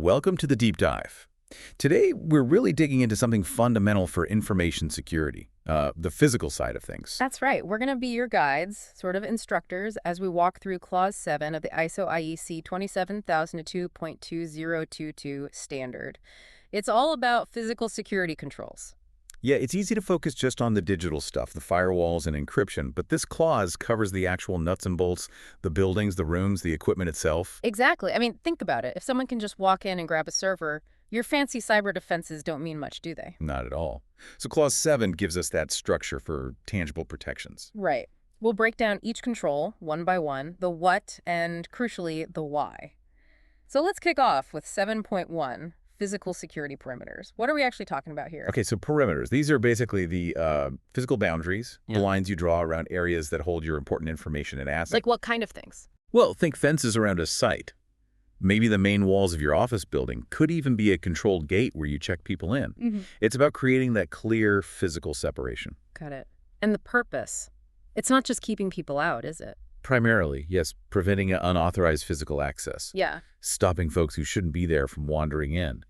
Welcome to the Deep Dive. Today, we're really digging into something fundamental for information security, the physical side of things. That's right. We're going to be your guides, sort of instructors, as we walk through Clause 7 of the ISO IEC 27002.2022 standard. It's all about physical security controls. Yeah, it's easy to focus just on the digital stuff, the firewalls and encryption, but this clause covers the actual nuts and bolts, the buildings, the rooms, the equipment itself. Exactly. I mean, think about it. If someone can just walk in and grab a server, your fancy cyber defenses don't mean much, do they? Not at all. So Clause 7 gives us that structure for tangible protections. Right. We'll break down each control, one by one, the what and, crucially, the why. So let's kick off with 7.1. Physical security perimeters. What are we actually talking about here? Okay, so perimeters. These are basically the physical boundaries, the lines you draw around areas that hold your important information and assets. Like what kind of things? Well, think fences around a site. Maybe the main walls of your office building could even be a controlled gate where you check people in. It's about creating that clear physical separation. Got it. And the purpose. It's not just keeping people out, is it? Primarily, yes, preventing unauthorized physical access. Yeah. Stopping folks who shouldn't be there from wandering in.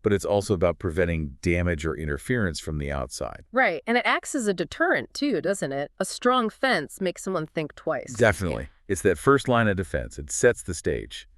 But it's also about preventing damage or interference from the outside. Right. And it acts as a deterrent, too, doesn't it? A strong fence makes someone think twice. Definitely. Yeah. It's that first line of defense. It sets the stage.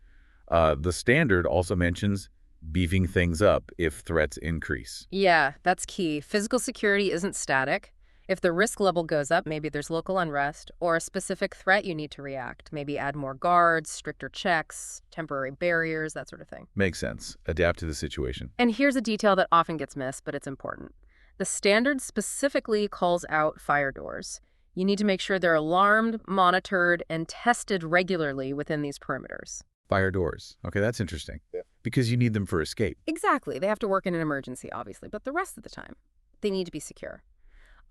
The standard also mentions beefing things up if threats increase. Yeah, that's key. Physical security isn't static. If the risk level goes up, maybe there's local unrest or a specific threat you need to react. Maybe add more guards, stricter checks, temporary barriers, that sort of thing. Makes sense. Adapt to the situation. And here's a detail that often gets missed, but it's important. The standard specifically calls out fire doors. You need to make sure they're alarmed, monitored, and tested regularly within these perimeters. Fire doors. Okay, that's interesting. Yeah. Because you need them for escape. Exactly. They have to work in an emergency, obviously, but the rest of the time, they need to be secure.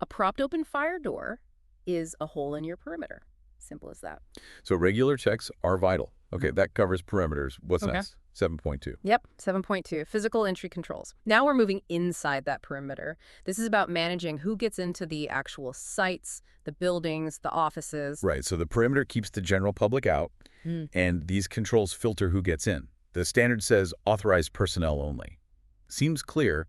A propped open fire door is a hole in your perimeter. Simple as that. So regular checks are vital. Okay, that covers perimeters. What's next? 7.2. Yep, 7.2, physical entry controls. Now we're moving inside that perimeter. This is about managing who gets into the actual sites, the buildings, the offices. Right, so the perimeter keeps the general public out, and these controls filter who gets in. The standard says authorized personnel only. Seems clear.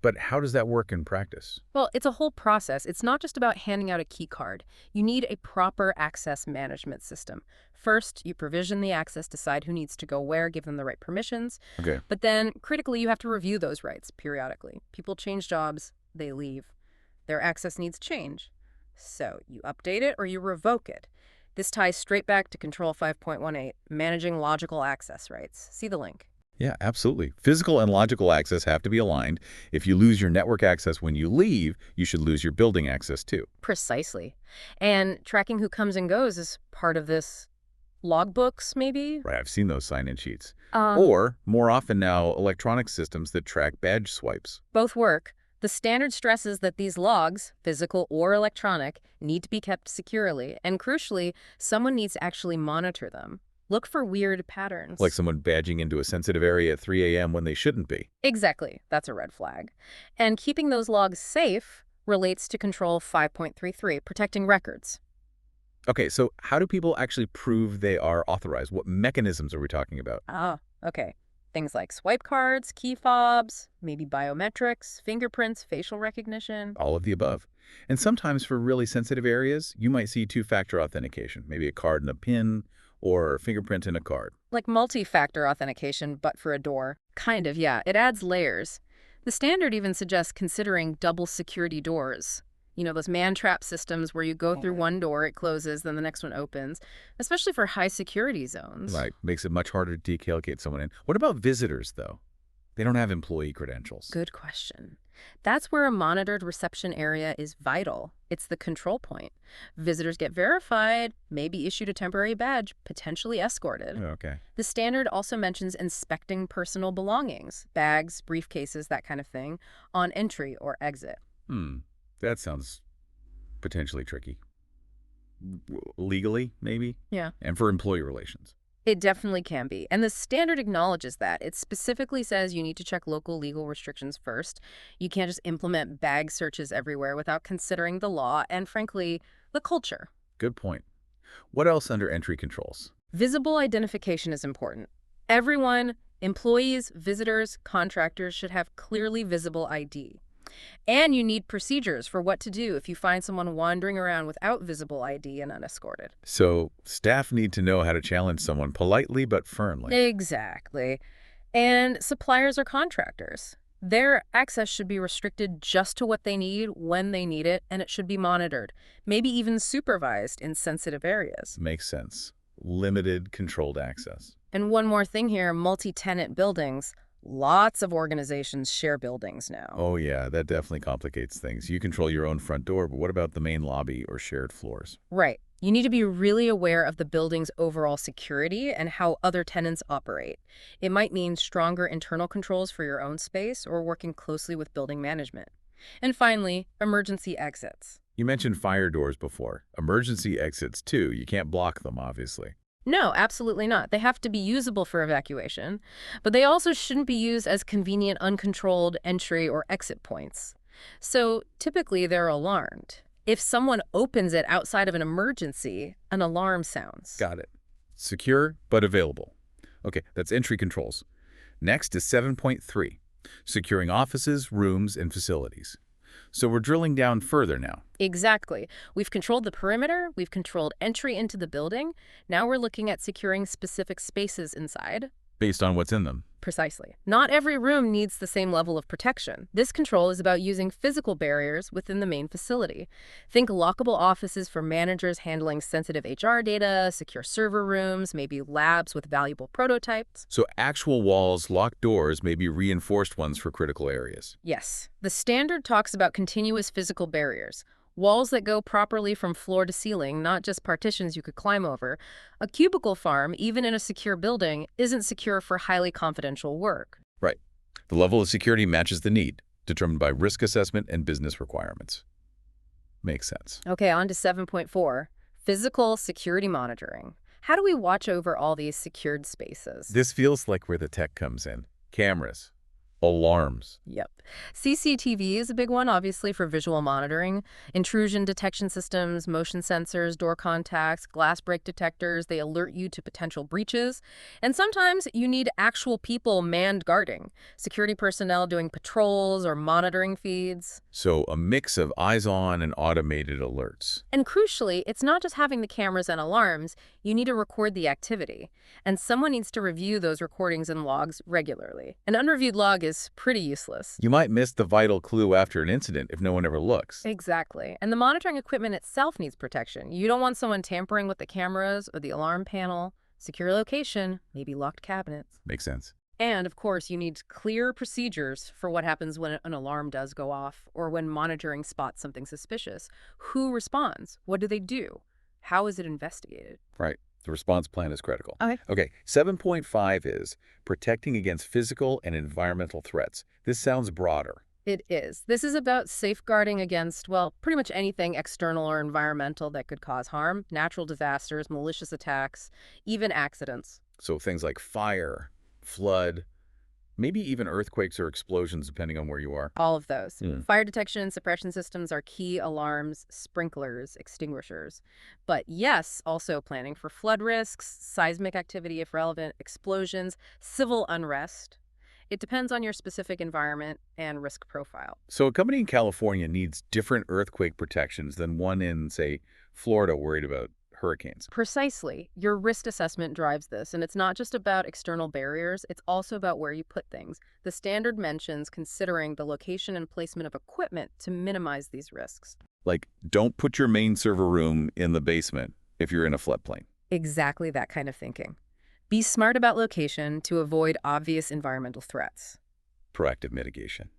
But how does that work in practice? Well, it's a whole process. It's not just about handing out a key card. You need a proper access management system. First, you provision the access, decide who needs to go where, give them the right permissions. Okay. But then, critically, you have to review those rights periodically. People change jobs, they leave. Their access needs change. So you update it or you revoke it. This ties straight back to Control 5.18, managing logical access rights. See the link. Yeah, absolutely. Physical and logical access have to be aligned. If you lose your network access when you leave, you should lose your building access too. Precisely. And tracking who comes and goes is part of this. Logbooks, maybe? Right, I've seen those sign-in sheets. Or, more often now, electronic systems that track badge swipes. Both work. The standard stresses that these logs, physical or electronic, need to be kept securely. And crucially, someone needs to actually monitor them. Look for weird patterns. Like someone badging into a sensitive area at 3 a.m. when they shouldn't be. Exactly. That's a red flag. And keeping those logs safe relates to Control 5.33, protecting records. Okay, so how do people actually prove they are authorized? What mechanisms are we talking about? Okay. Things like swipe cards, key fobs, maybe biometrics, fingerprints, facial recognition. All of the above. And sometimes for really sensitive areas, you might see two-factor authentication, maybe a card and a PIN, or fingerprint in a card. Like multi-factor authentication, but for a door. Kind of, yeah. It adds layers. The standard even suggests considering double security doors. You know, those man-trap systems where you go through one door, it closes, then the next one opens, especially for high security zones. Right. Makes it much harder to decalculate someone in. What about visitors, though? They don't have employee credentials. Good question. That's where a monitored reception area is vital. It's the control point. Visitors get verified, maybe issued a temporary badge, potentially escorted. Okay. The standard also mentions inspecting personal belongings, bags, briefcases, that kind of thing, on entry or exit. That sounds potentially tricky. Legally, maybe? Yeah. And for employee relations. It definitely can be. And the standard acknowledges that. It specifically says you need to check local legal restrictions first. You can't just implement bag searches everywhere without considering the law and, frankly, the culture. Good point. What else under entry controls? Visible identification is important. Everyone, Employees, visitors, contractors should have clearly visible ID. And you need procedures for what to do if you find someone wandering around without visible ID and unescorted. So staff need to know how to challenge someone politely but firmly. Exactly. And suppliers or contractors. Their access should be restricted just to what they need, when they need it, and it should be monitored, maybe even supervised in sensitive areas. Makes sense. Limited, controlled access. And one more thing here, multi-tenant buildings. Lots of organizations share buildings now. Oh yeah, that definitely complicates things. You control your own front door, but what about the main lobby or shared floors? Right. You need to be really aware of the building's overall security and how other tenants operate. It might mean stronger internal controls for your own space or working closely with building management. And finally, emergency exits. You mentioned fire doors before. Emergency exits too. You can't block them, obviously. No, absolutely not. They have to be usable for evacuation, but they also shouldn't be used as convenient, uncontrolled entry or exit points. So typically they're alarmed. If someone opens it outside of an emergency, an alarm sounds. Got it. Secure, but available. Okay, that's entry controls. Next is 7.3, securing offices, rooms, and facilities. So we're drilling down further now. Exactly. We've controlled the perimeter, we've controlled entry into the building. Now we're looking at securing specific spaces inside. Based on what's in them. Precisely. Not every room needs the same level of protection. This control is about using physical barriers within the main facility. Think lockable offices for managers handling sensitive HR data, secure server rooms, maybe labs with valuable prototypes. So actual walls, locked doors, maybe reinforced ones for critical areas. Yes. The standard talks about continuous physical barriers. Walls that go properly from floor to ceiling, not just partitions you could climb over. A cubicle farm, even in a secure building, isn't secure for highly confidential work. Right. The level of security matches the need, determined by risk assessment and business requirements. Makes sense. Okay, on to 7.4, physical security monitoring. How do we watch over all these secured spaces? This feels like where the tech comes in. Cameras. Alarms. Yep. CCTV is a big one, obviously, for visual monitoring. Intrusion detection systems, motion sensors, door contacts, glass break detectors, they alert you to potential breaches. And sometimes you need actual people manned guarding, security personnel doing patrols or monitoring feeds. So a mix of eyes on and automated alerts. And crucially, it's not just having the cameras and alarms, you need to record the activity. And someone needs to review those recordings and logs regularly. An unreviewed log is pretty useless. You might miss the vital clue after an incident if no one ever looks. Exactly. And the monitoring equipment itself needs protection. You don't want someone tampering with the cameras or the alarm panel. Secure location, maybe locked cabinets. Makes sense. And, of course, you need clear procedures for what happens when an alarm does go off or when monitoring spots something suspicious. Who responds? What do they do? How is it investigated? Right. The response plan is critical. Okay. 7.5 is protecting against physical and environmental threats. This sounds broader. It is. This is about safeguarding against, well, pretty much anything external or environmental that could cause harm, natural disasters, malicious attacks, even accidents. So things like fire, flood, maybe even earthquakes or explosions, depending on where you are. All of those. Hmm. Fire detection and suppression systems are key alarms, sprinklers, extinguishers. But yes, also planning for flood risks, seismic activity if relevant, explosions, civil unrest. It depends on your specific environment and risk profile. So a company in California needs different earthquake protections than one in, say, Florida worried about hurricanes. Precisely. Your risk assessment drives this, and it's not just about external barriers, it's also about where you put things. The standard mentions considering the location and placement of equipment to minimize these risks. Like, don't put your main server room in the basement if you're in a floodplain. Exactly that kind of thinking. Be smart about location to avoid obvious environmental threats. Proactive mitigation.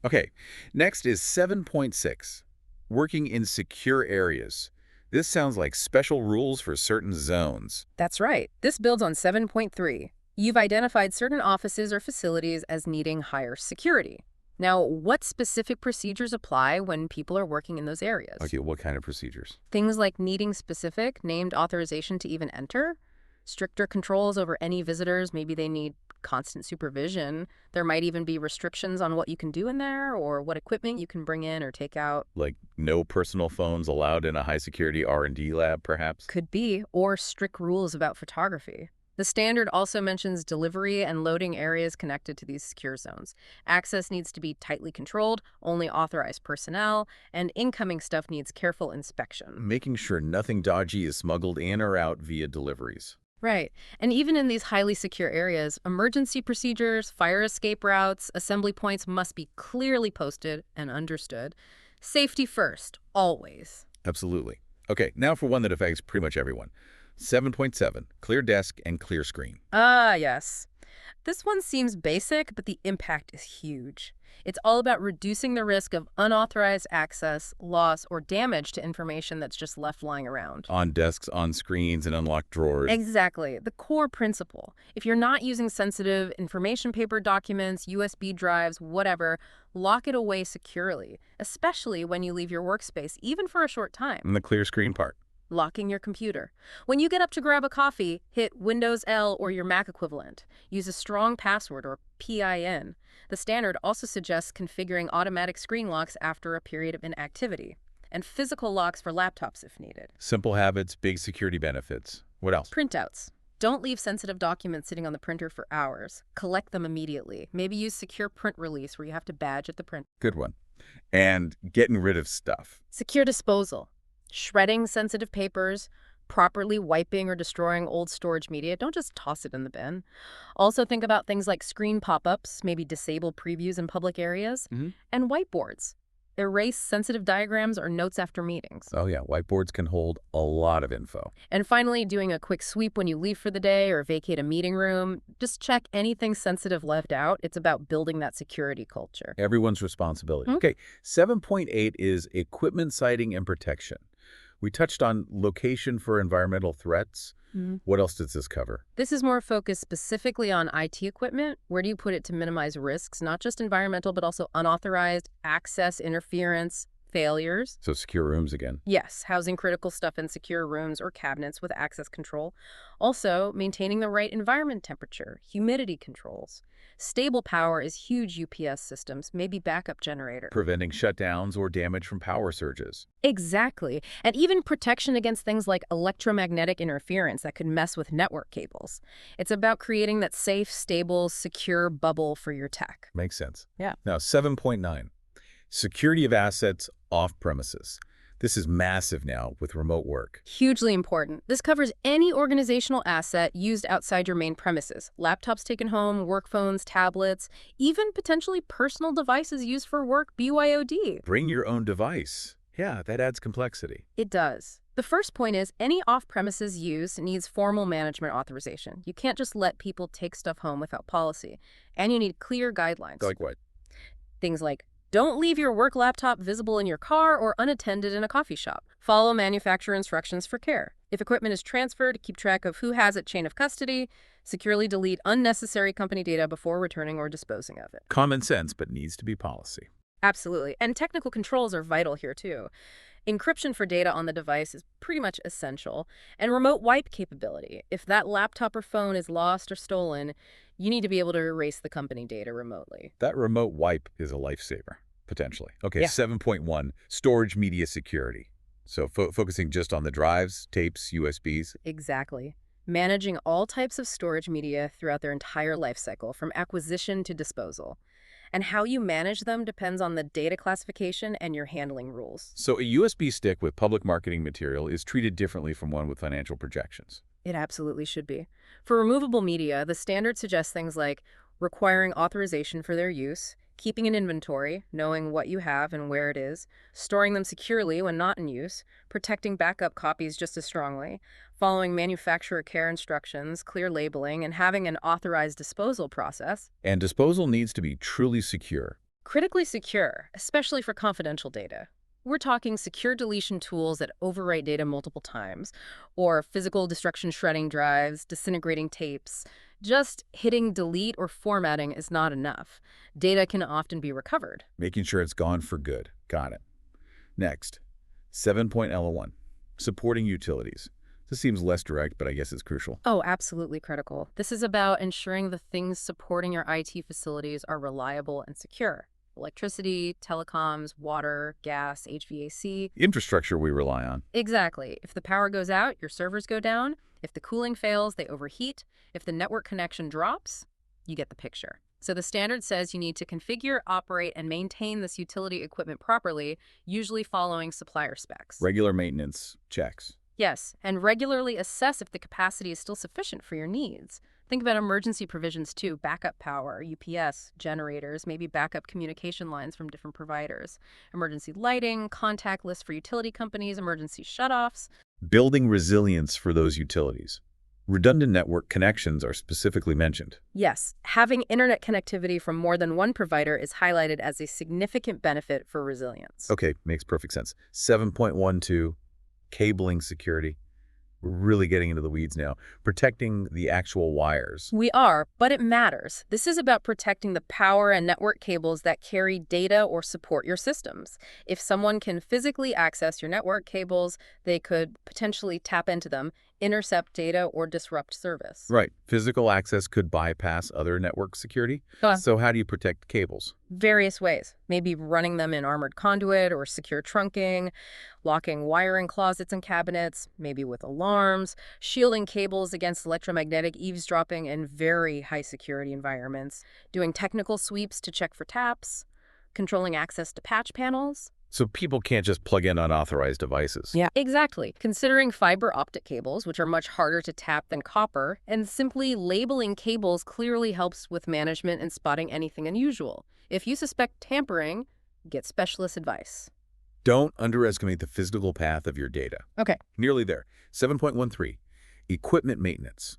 Okay, next is 7.6, working in secure areas. This sounds like special rules for certain zones. That's right. This builds on 7.3. You've identified certain offices or facilities as needing higher security. Now, what specific procedures apply when people are working in those areas? Okay, what kind of procedures? Things like needing specific named authorization to even enter, stricter controls over any visitors, maybe they need constant supervision. There might even be restrictions on what you can do in there or what equipment you can bring in or take out. Like no personal phones allowed in a high-security R&D lab, perhaps? Could be, or strict rules about photography. The standard also mentions delivery and loading areas connected to these secure zones. Access needs to be tightly controlled, only authorized personnel, and incoming stuff needs careful inspection. Making sure nothing dodgy is smuggled in or out via deliveries. Right. And even in these highly secure areas, emergency procedures, fire escape routes, assembly points must be clearly posted and understood. Safety first, always. Absolutely. Okay, now for one that affects pretty much everyone. 7.7, clear desk and clear screen. Ah, yes. This one seems basic, but the impact is huge. It's all about reducing the risk of unauthorized access, loss, or damage to information that's just left lying around. On desks, on screens, and unlocked drawers. Exactly. The core principle. If you're not using sensitive information paper documents, USB drives, whatever, lock it away securely, especially when you leave your workspace, even for a short time. And the clear screen part. Locking your computer. When you get up to grab a coffee, hit Windows L or your Mac equivalent. Use a strong password or PIN. The standard also suggests configuring automatic screen locks after a period of inactivity, and physical locks for laptops if needed. Simple habits, big security benefits. What else? Printouts. Don't leave sensitive documents sitting on the printer for hours. Collect them immediately. Maybe use secure print release where you have to badge at the print. Good one. And getting rid of stuff. Secure disposal. Shredding sensitive papers, properly wiping or destroying old storage media. Don't just toss it in the bin. Also think about things like screen pop-ups, maybe disable previews in public areas, and whiteboards. Erase sensitive diagrams or notes after meetings. Oh yeah, whiteboards can hold a lot of info. And finally, doing a quick sweep when you leave for the day or vacate a meeting room. Just check anything sensitive left out. It's about building that security culture. Everyone's responsibility. Okay, 7.8 is equipment siting and protection. We touched on location for environmental threats. What else does this cover? This is more focused specifically on IT equipment. Where do you put it to minimize risks, not just environmental, but also unauthorized access, interference, failures? So secure rooms again. Yes, housing critical stuff in secure rooms or cabinets with access control. Also, maintaining the right environment temperature, humidity controls. Stable power is huge UPS systems, maybe backup generator. Preventing shutdowns or damage from power surges. Exactly. And even protection against things like electromagnetic interference that could mess with network cables. It's about creating that safe, stable, secure bubble for your tech. Makes sense. Yeah. Now, 7.9, security of assets off premises. This is massive now with remote work. Hugely important. This covers any organizational asset used outside your main premises. Laptops taken home, work phones, tablets, even potentially personal devices used for work, BYOD. Bring your own device. Yeah, that adds complexity. It does. The first point is any off-premises use needs formal management authorization. You can't just let people take stuff home without policy. And you need clear guidelines. Like what? Things like, don't leave your work laptop visible in your car or unattended in a coffee shop. Follow manufacturer instructions for care. If equipment is transferred, keep track of who has it, chain of custody. Securely delete unnecessary company data before returning or disposing of it. Common sense, but needs to be policy. Absolutely. And technical controls are vital here too. Encryption for data on the device is pretty much essential. And remote wipe capability. If that laptop or phone is lost or stolen, you need to be able to erase the company data remotely. That remote wipe is a lifesaver, potentially. Okay, Yeah. 7.1, storage media security. So focusing just on the drives, tapes, USBs. Exactly. Managing all types of storage media throughout their entire life cycle, from acquisition to disposal. And how you manage them depends on the data classification and your handling rules. So a USB stick with public marketing material is treated differently from one with financial projections. It absolutely should be. For removable media, the standard suggests things like requiring authorization for their use, keeping an inventory, knowing what you have and where it is, storing them securely when not in use, protecting backup copies just as strongly, following manufacturer care instructions, clear labeling, and having an authorized disposal process. And disposal needs to be truly secure. Critically secure, especially for confidential data. We're talking secure deletion tools that overwrite data multiple times, or physical destruction shredding drives, disintegrating tapes. Just hitting delete or formatting is not enough. Data can often be recovered. Making sure it's gone for good. Got it. Next, 7.L1, supporting utilities. This seems less direct, but I guess it's crucial. Oh, absolutely critical. This is about ensuring the things supporting your IT facilities are reliable and secure. Electricity, telecoms, water, gas, HVAC. Infrastructure we rely on. Exactly. If the power goes out, your servers go down, If the cooling fails, they overheat. If the network connection drops, you get the picture. So the standard says you need to configure, operate, and maintain this utility equipment properly, usually following supplier specs. Regular maintenance checks. Yes, and regularly assess if the capacity is still sufficient for your needs. Think about emergency provisions too, backup power, UPS, generators, maybe backup communication lines from different providers, emergency lighting, contact lists for utility companies, emergency shutoffs. Building resilience for those utilities. Redundant network connections are specifically mentioned. Yes, having internet connectivity from more than one provider is highlighted as a significant benefit for resilience. Okay, makes perfect sense. 7.12, cabling security. We're really getting into the weeds now. Protecting the actual wires. We are, but it matters. This is about protecting the power and network cables that carry data or support your systems. If someone can physically access your network cables, they could potentially tap into them, intercept data, or disrupt service. Right. Physical access could bypass other network security. Go on. So how do you protect cables? Various ways. Maybe running them in armored conduit or secure trunking, locking wiring closets and cabinets, maybe with alarms, shielding cables against electromagnetic eavesdropping in very high security environments, doing technical sweeps to check for taps, controlling access to patch panels. So people can't just plug in unauthorized devices. Yeah, exactly. Considering fiber optic cables, which are much harder to tap than copper, and simply labeling cables clearly helps with management and spotting anything unusual. If you suspect tampering, get specialist advice. Don't underestimate the physical path of your data. Okay. Nearly there. 7.13, equipment maintenance.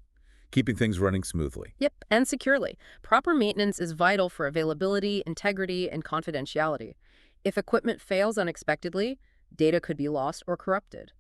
Keeping things running smoothly. Yep, and securely. Proper maintenance is vital for availability, integrity, and confidentiality. If equipment fails unexpectedly, data could be lost or corrupted.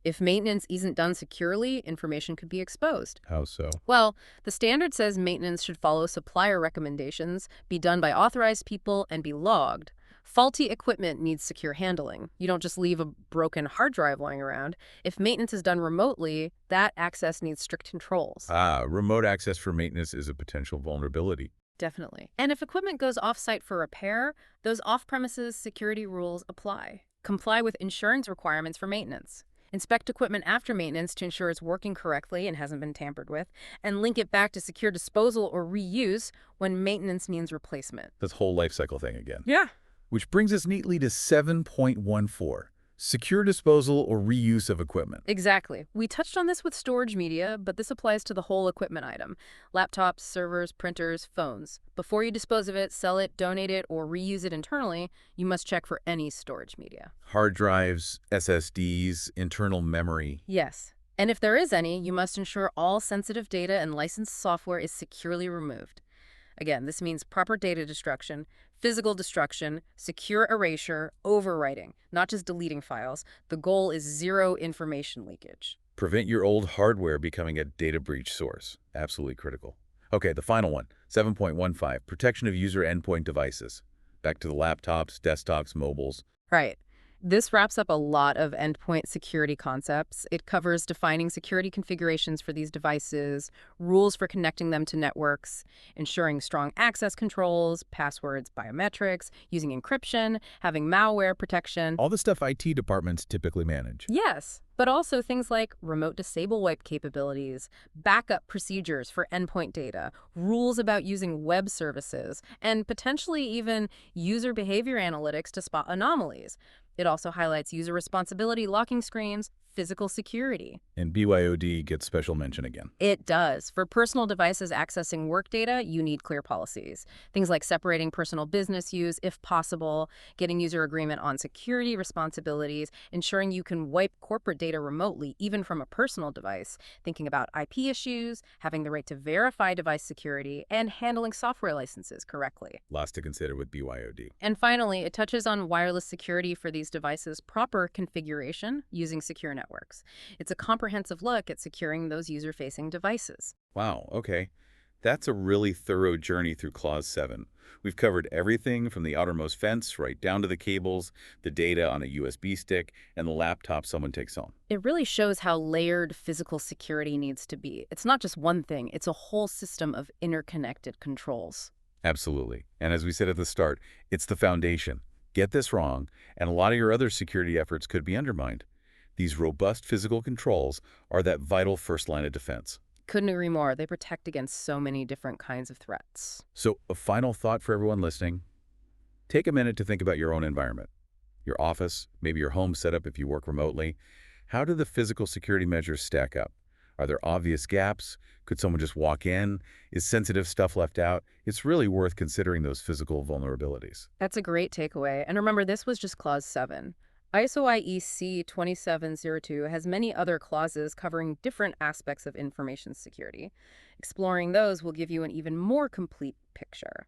If maintenance isn't done securely, information could be exposed. How so? Well, the standard says maintenance should follow supplier recommendations, be done by authorized people, and be logged. Faulty equipment needs secure handling. You don't just leave a broken hard drive lying around. If maintenance is done remotely, that access needs strict controls. Remote access for maintenance is a potential vulnerability. Definitely. And if equipment goes off-site for repair, those off-premises security rules apply. Comply with insurance requirements for maintenance. Inspect equipment after maintenance to ensure it's working correctly and hasn't been tampered with, and link it back to secure disposal or reuse when maintenance means replacement. This whole life cycle thing again. Yeah. Which brings us neatly to 7.14, secure disposal or reuse of equipment. Exactly. We touched on this with storage media, but this applies to the whole equipment item. Laptops, servers, printers, phones. Before you dispose of it, sell it, donate it, or reuse it internally, you must check for any storage media. Hard drives, SSDs, internal memory. Yes. And if there is any, you must ensure all sensitive data and licensed software is securely removed. Again, this means proper data destruction, physical destruction, secure erasure, overwriting, not just deleting files. The goal is zero information leakage. Prevent your old hardware becoming a data breach source. Absolutely critical. Okay, the final one, 7.15, protection of user endpoint devices. Back to the laptops, desktops, mobiles. Right. This wraps up a lot of endpoint security concepts. It covers defining security configurations for these devices, rules for connecting them to networks, ensuring strong access controls, passwords, biometrics, using encryption, having malware protection. All the stuff IT departments typically manage. Yes, but also things like remote disable wipe capabilities, backup procedures for endpoint data, rules about using web services, and potentially even user behavior analytics to spot anomalies. It also highlights user responsibility, locking screens, physical security. And BYOD gets special mention again. It does. For personal devices accessing work data, you need clear policies. Things like separating personal business use, if possible, getting user agreement on security responsibilities, ensuring you can wipe corporate data remotely, even from a personal device, thinking about IP issues, having the right to verify device security, and handling software licenses correctly. Lots to consider with BYOD. And finally, it touches on wireless security for these devices, proper configuration using secure networks. It's a comprehensive look at securing those user-facing devices. Wow, okay. That's a really thorough journey through Clause 7. We've covered everything from the outermost fence right down to the cables, the data on a USB stick, and the laptop someone takes home. It really shows how layered physical security needs to be. It's not just one thing, it's a whole system of interconnected controls. Absolutely. And as we said at the start, it's the foundation. Get this wrong, and a lot of your other security efforts could be undermined. These robust physical controls are that vital first line of defense. Couldn't agree more. They protect against so many different kinds of threats. So, a final thought for everyone listening. Take a minute to think about your own environment, your office, maybe your home setup if you work remotely. How do the physical security measures stack up? Are there obvious gaps? Could someone just walk in? Is sensitive stuff left out? It's really worth considering those physical vulnerabilities. That's a great takeaway. And remember, this was just Clause 7. ISO IEC 2702 has many other clauses covering different aspects of information security. Exploring those will give you an even more complete picture.